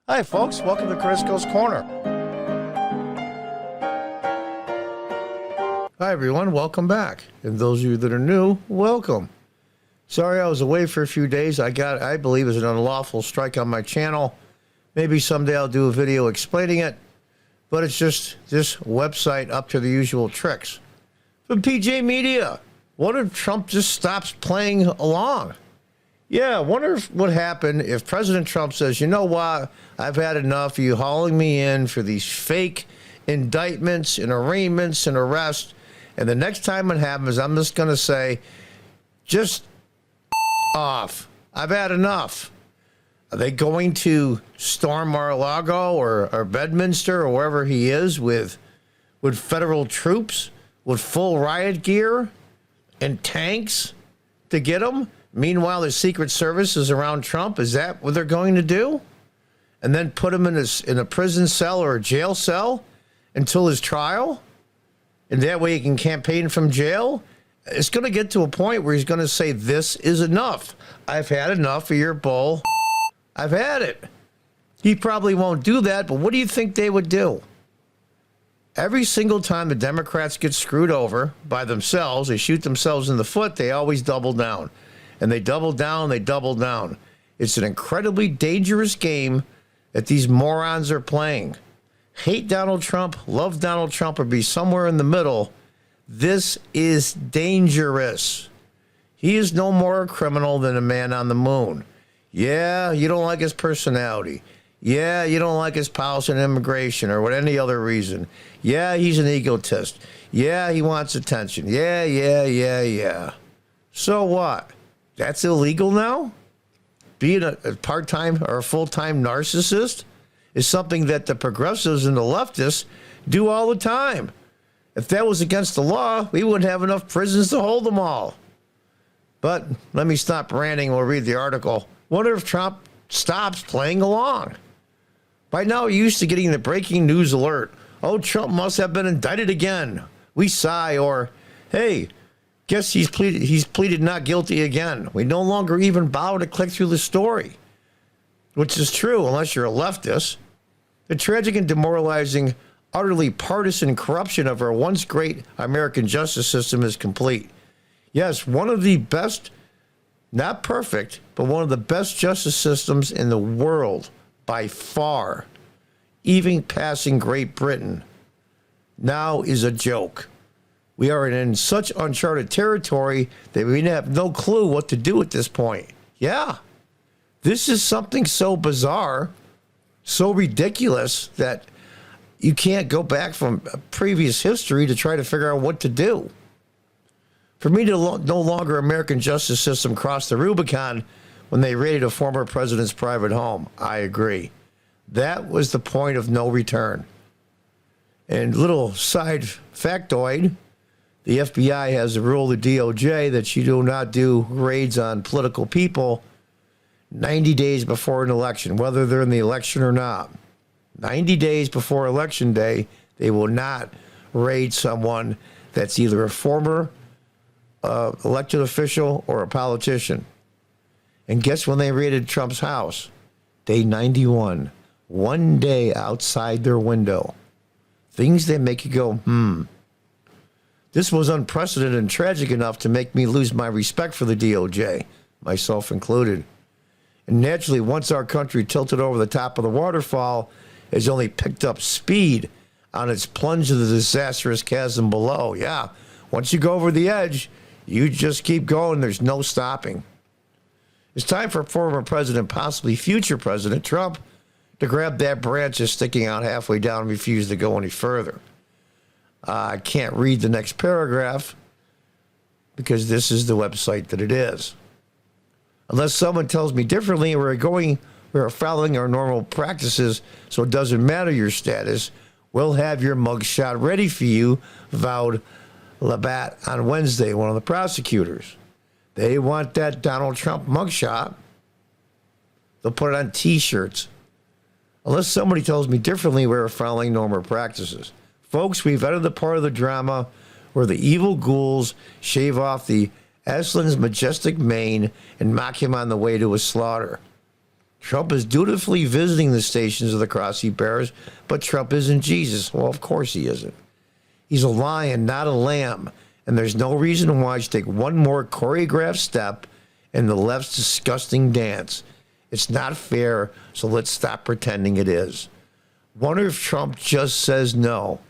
Hi, folks. Welcome to Crisco's Corner. Hi, everyone. Welcome back. And those of you that are new, welcome. Sorry I was away for a few days. I believe, it's an unlawful strike on my channel. Maybe someday I'll do a video explaining it. But it's just this website up to the usual tricks. From PJ Media. What if Trump just stops playing along? Yeah, I wonder what would happen if President Trump says, you know what, I've had enough of you hauling me in for these fake indictments and arraignments and arrests, and the next time it happens, I'm just going to say, just off. I've had enough. Are they going to storm Mar-a-Lago or Bedminster or wherever he is with federal troops, with full riot gear and tanks to get him? Meanwhile, the Secret Service is around Trump. Is that what they're going to do? And then put him in a prison cell or a jail cell until his trial? And that way he can campaign from jail? It's going to get to a point where he's going to say, this is enough. I've had enough of your bull. I've had it. He probably won't do that, but what do you think they would do? Every single time the Democrats get screwed over by themselves, they shoot themselves in the foot, they always double down. And they double down, they double down. It's an incredibly dangerous game that these morons are playing. Hate Donald Trump, love Donald Trump, or be somewhere in the middle. This is dangerous. He is no more a criminal than a man on the moon. Yeah, you don't like his personality. Yeah, you don't like his policy on immigration or what any other reason. Yeah, he's an egotist. Yeah, he wants attention. Yeah. So what? That's illegal now? Being a part-time or a full-time narcissist is something that the progressives and the leftists do all the time. If that was against the law, we wouldn't have enough prisons to hold them all. But let me stop ranting. We'll read the article. Wonder if Trump stops playing along. By now, you're used to getting the breaking news alert. Oh, Trump must have been indicted again. We sigh. Or, hey, guess he's pleaded not guilty again. We no longer even bother to click through the story, which is true unless you're a leftist. The tragic and demoralizing, utterly partisan corruption of our once great American justice system is complete. Yes, one of the best, not perfect, but one of the best justice systems in the world by far, even passing Great Britain, now is a joke. We are in such uncharted territory that we have no clue what to do at this point. Yeah, this is something so bizarre, so ridiculous that you can't go back from previous history to try to figure out what to do. For me to no longer American justice system crossed the Rubicon when they raided a former president's private home. I agree. That was the point of no return. And little side factoid, the FBI has a rule of the DOJ that you do not do raids on political people 90 days before an election, whether they're in the election or not. 90 days before Election Day, they will not raid someone that's either a former elected official or a politician. And guess when they raided Trump's house? Day 91. One day outside their window. Things that make you go, This was unprecedented and tragic enough to make me lose my respect for the DOJ, myself included. And naturally, once our country tilted over the top of the waterfall, it's only picked up speed on its plunge to the disastrous chasm below. Yeah, once you go over the edge, you just keep going. There's no stopping. It's time for former President, possibly future President Trump, to grab that branch that's sticking out halfway down and refuse to go any further. I can't read the next paragraph because this is the website that it is. Unless someone tells me differently, we're following our normal practices, so it doesn't matter your status. We'll have your mugshot ready for you, vowed Labatt on Wednesday, one of the prosecutors. They want that Donald Trump mugshot. They'll put it on T-shirts. Unless somebody tells me differently, we're following normal practices. Folks, we've entered the part of the drama where the evil ghouls shave off the Aslan's majestic mane and mock him on the way to his slaughter. Trump is dutifully visiting the stations of the cross he bears, but Trump isn't Jesus. Well, of course he isn't. He's a lion, not a lamb, and there's no reason why he should take one more choreographed step in the left's disgusting dance. It's not fair, so let's stop pretending it is. Wonder if Trump just says no,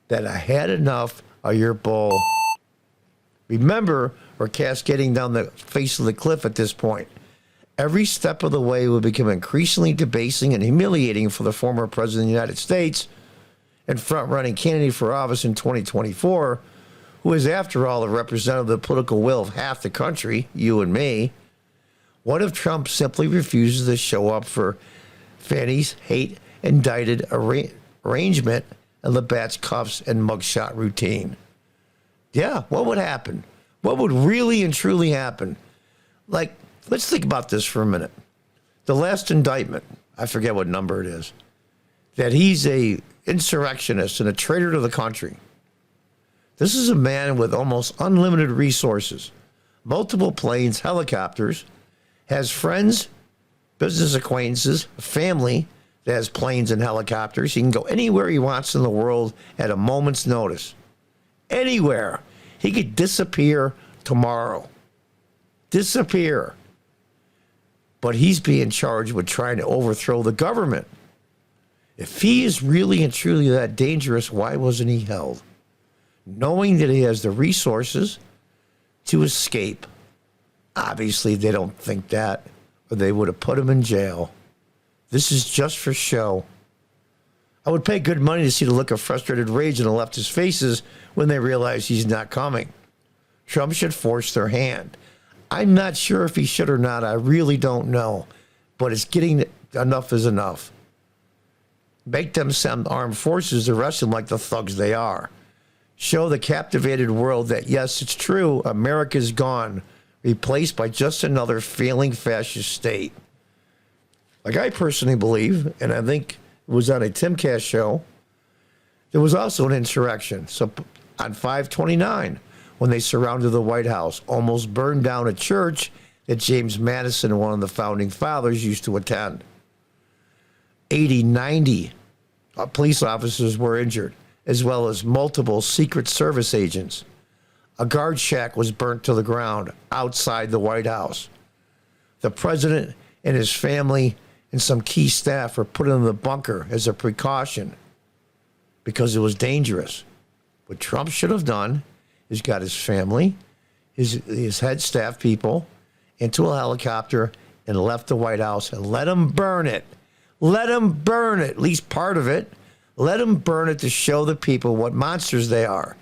that I had enough of your bull. Remember, we're cascading down the face of the cliff at this point. Every step of the way will become increasingly debasing and humiliating for the former president of the United States and front-running candidate for office in 2024, who is, after all, the representative of the political will of half the country, you and me. What if Trump simply refuses to show up for Fannie's hate-indicted arrangement and Labatt's cuffs and mugshot routine? Yeah, what would happen? What would really and truly happen? Like, let's think about this for a minute. The last indictment, I forget what number it is, that he's a insurrectionist and a traitor to the country. This is a man with almost unlimited resources, multiple planes, helicopters, has friends, business acquaintances, family that has planes and helicopters. He can go anywhere he wants in the world at a moment's notice. Anywhere. He could disappear tomorrow. Disappear. But he's being charged with trying to overthrow the government. If he is really and truly that dangerous, why wasn't he held? Knowing that he has the resources to escape. Obviously, they don't think that, or they would have put him in jail. This is just for show. I would pay good money to see the look of frustrated rage on the leftist faces when they realize he's not coming. Trump should force their hand. I'm not sure if he should or not. I really don't know. But it's getting enough is enough. Make them send armed forces to arrest them like the thugs they are. Show the captivated world that, yes, it's true, America's gone, replaced by just another failing fascist state. Like I personally believe, and I think it was on a Timcast show, there was also an insurrection. So on 5/29, when they surrounded the White House, almost burned down a church that James Madison, one of the founding fathers, used to attend. 80, 90 police officers were injured, as well as multiple Secret Service agents. A guard shack was burnt to the ground outside the White House. The president and his family and some key staff were put in the bunker as a precaution because it was dangerous. What Trump should have done is got his family, his head staff people into a helicopter and left the White House and let them burn it. Let them burn it, at least part of it. Let them burn it to show the people what monsters they are.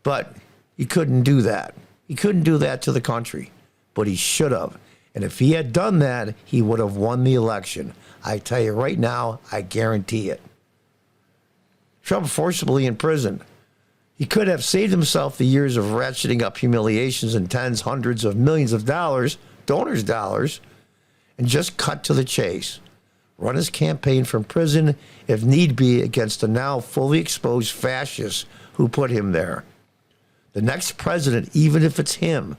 But he couldn't do that. He couldn't do that to the country, but he should have. And if he had done that, he would have won the election. I tell you right now, I guarantee it. Trump forcibly in prison. He could have saved himself the years of ratcheting up humiliations and tens, hundreds of millions of dollars, donors' dollars, and just cut to the chase. Run his campaign from prison, if need be, against the now fully exposed fascists who put him there. The next president, even if it's him,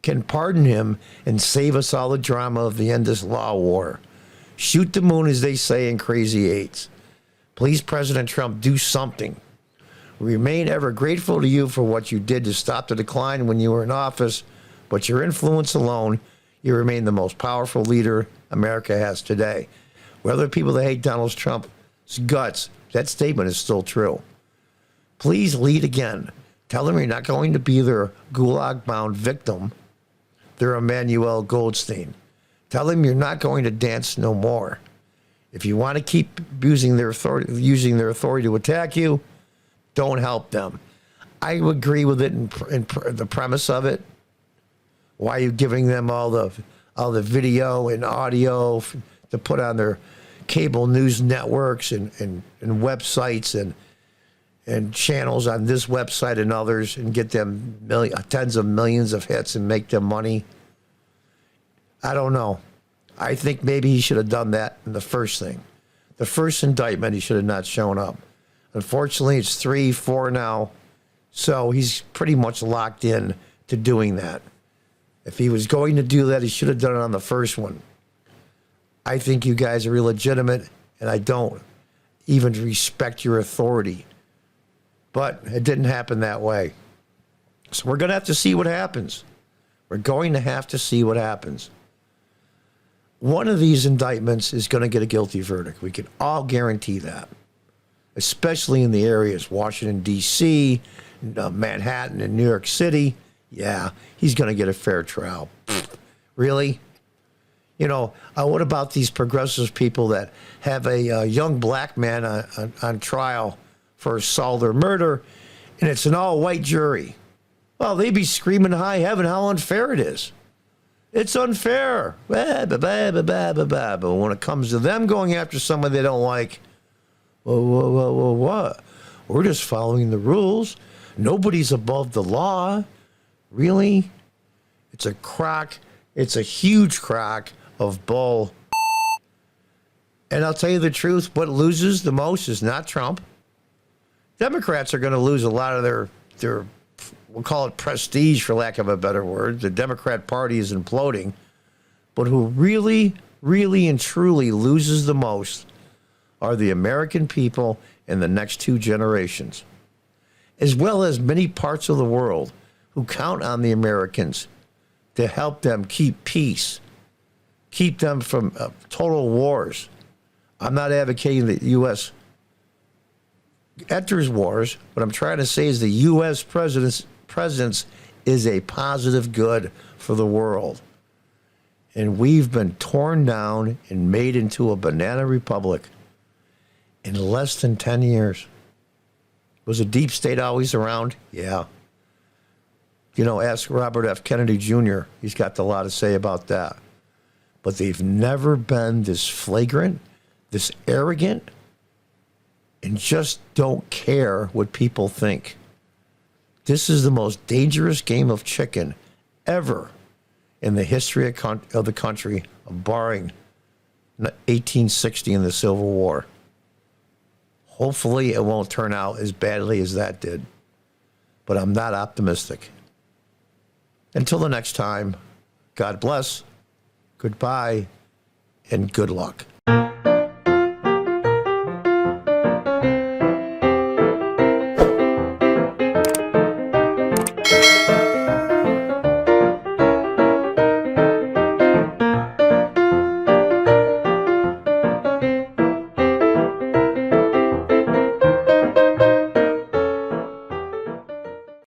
can pardon him and save us all the drama of the endless law war. Shoot the moon, as they say in Crazy Eights. Please, President Trump, do something. We remain ever grateful to you for what you did to stop the decline when you were in office, but your influence alone, you remain the most powerful leader America has today. Whether people that hate Donald Trump's guts, that statement is still true. Please lead again. Tell them you're not going to be their gulag-bound victim. They're Emmanuel Goldstein. Tell them you're not going to dance no more. If you want to keep using their authority to attack you, don't help them. I agree with it in the premise of it. Why are you giving them all the video and audio to put on their cable news networks and websites and channels on this website and others and get them tens of millions of hits and make them money? I don't know. I think maybe he should have done that in the first thing. The first indictment, he should have not shown up. Unfortunately, it's 3, 4 now, so he's pretty much locked in to doing that. If he was going to do that, he should have done it on the first one. I think you guys are illegitimate, and I don't even respect your authority. But it didn't happen that way. So we're going to have to see what happens. We're going to have to see what happens. One of these indictments is going to get a guilty verdict. We can all guarantee that, especially in the areas, Washington, D.C., Manhattan, and New York City. Yeah, he's going to get a fair trial. Really? You know, what about these progressive people that have a young black man on trial for assault or murder, and it's an all-white jury? Well, they'd be screaming to high heaven how unfair it is. It's unfair. But when it comes to them going after someone they don't like, what? We're just following the rules. Nobody's above the law. Really? It's a crock. It's a huge crock of bull. And I'll tell you the truth, what loses the most is not Trump. Democrats are going to lose a lot of their we'll call it prestige, for lack of a better word. The Democrat Party is imploding. But who really, really and truly loses the most are the American people in the next 2 generations, as well as many parts of the world who count on the Americans to help them keep peace, keep them from total wars. I'm not advocating that the U.S. enters wars. What I'm trying to say is the U.S. presence is a positive good for the world. And we've been torn down and made into a banana republic in less than 10 years. Was a deep state always around? Yeah. You know, ask Robert F. Kennedy Jr. He's got a lot to say about that. But they've never been this flagrant, this arrogant, and just don't care what people think. This is the most dangerous game of chicken ever in the history of the country, barring 1860 and the Civil War. Hopefully it won't turn out as badly as that did, but I'm not optimistic. Until the next time, God bless, goodbye, and good luck.